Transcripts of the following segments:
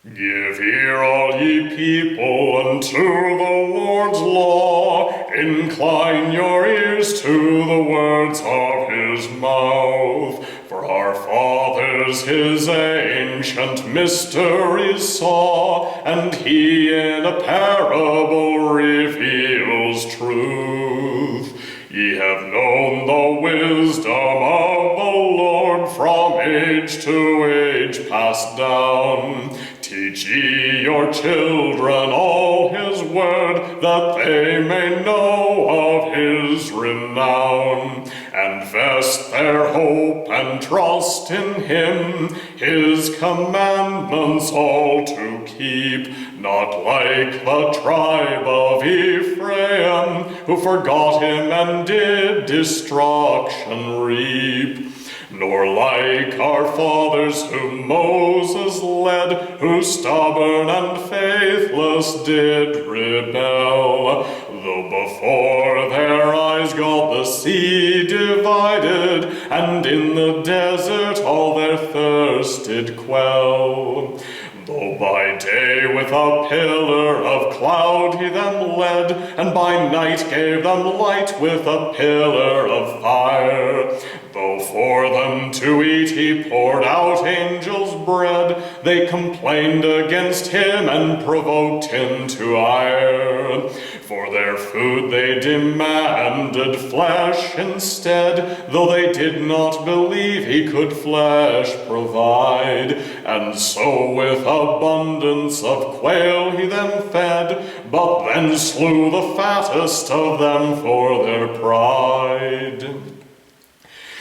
Give ear, all ye people, unto the Lord's law. Incline your ears to the words of his mouth. For our fathers his ancient mysteries saw, and he in a parable reveals truth. Ye have known the wisdom of the Lord from age to age passed down. Teach ye your children all his word, that they may know of his renown, and vest their hope and trust in him, his commandments all to keep, not like the tribe of Ephraim, who forgot him and did destruction reap. Nor like our fathers whom Moses led, who stubborn and faithless did rebel. Though before their eyes God the sea divided, and in the desert all their thirst did quell. Though by day with a pillar of cloud he them led, and by night gave them light with a pillar of fire. Though for them to eat he poured out angels' bread, they complained against him and provoked him to ire. For their food they demanded flesh instead, though they did not believe he could flesh provide. And so with abundance of quail he them fed, but then slew the fattest of them for their pride.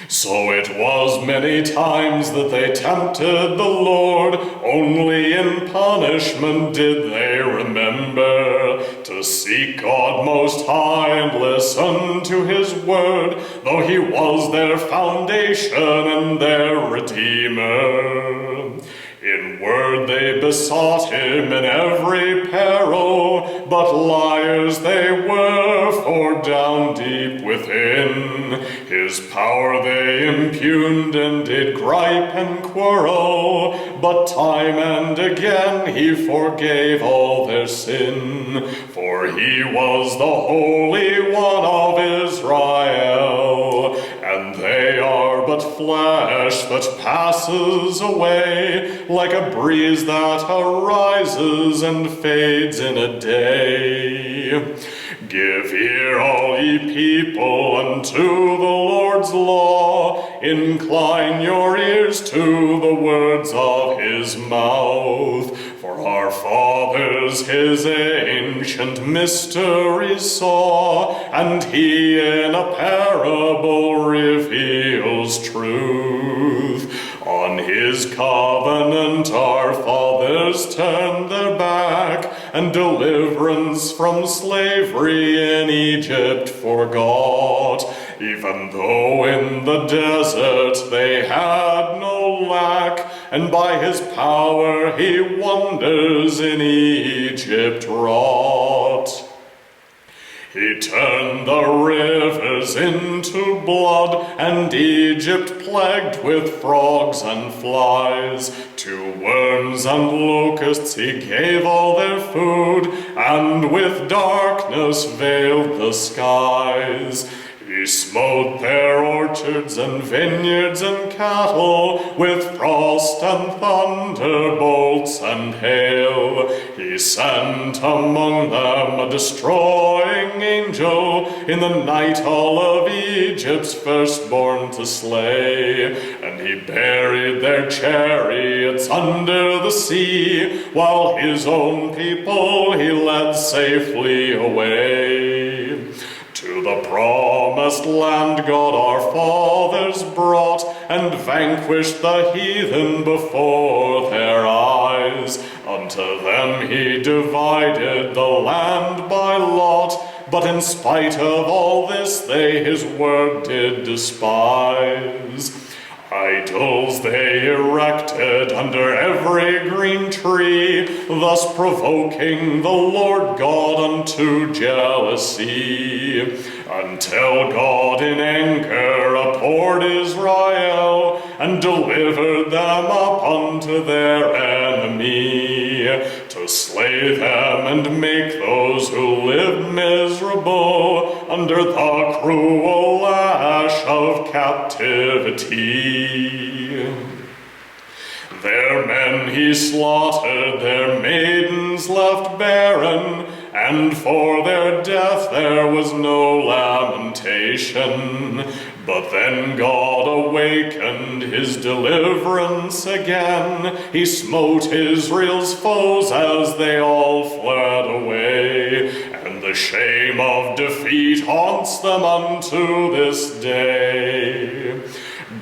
So it was many times that they tempted the Lord, only in punishment did they remember to seek God Most High and listen to his word, though he was their foundation and their Redeemer. In word they besought him in every peril, but liars they were, for down deep within his power they impugned and did gripe and quarrel, but time and again he forgave all their sin, for he was the Holy One of Israel, and they are but flesh that passes away, like a breeze that arises and fades in a day. Give ear, all ye people, unto the Lord's law. Incline your ears to the words of his mouth. For our fathers his ancient mysteries saw, and he in a parable reveals truth. On his covenant our fathers turned their back, and deliverance from slavery in Egypt forgot, even though in the desert they had no lack, and by his power he wonders in Egypt wrought. He turned the rivers into blood, and Egypt plagued with frogs and flies. To worms and locusts he gave all their food, and with darkness veiled the skies. He smote their orchards and vineyards and cattle with frost and thunderbolts and hail. He sent among them a destroying angel in the night all of Egypt's firstborn to slay. And he buried their chariots under the sea, while his own people he led safely away. To the promised land God our fathers brought, and vanquished the heathen before their eyes. Unto them he divided the land by lot, but in spite of all this they his word did despise. Idols they erected under every green tree, thus provoking the Lord God unto jealousy, until God in anger abhorred Israel, and delivered them up unto their enemies. to slay them and make those who live miserable under the cruel lash of captivity. Their men he slaughtered, their maidens left barren, and for their death there was no lamentation. But then God awakened his deliverance again. He smote Israel's foes as they all fled away, and the shame of defeat haunts them unto this day.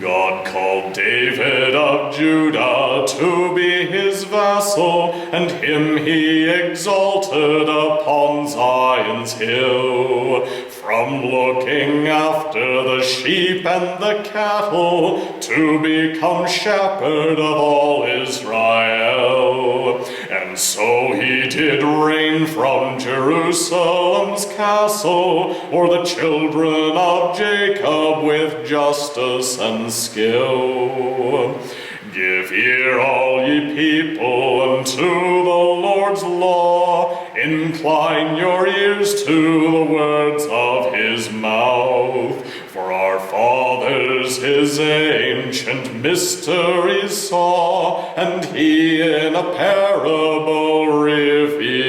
God called David of Judah to be his vassal, and him he exalted upon Zion's hill. From looking after the sheep and the cattle, to become shepherd of all Israel. And so he did reign from Jerusalem's castle, o'er the children of Jacob with justice and skill. Give ear, all ye people, unto the Lord's law. Incline your ears to the words of his mouth. For our fathers his ancient mysteries saw, and he in a parable revealed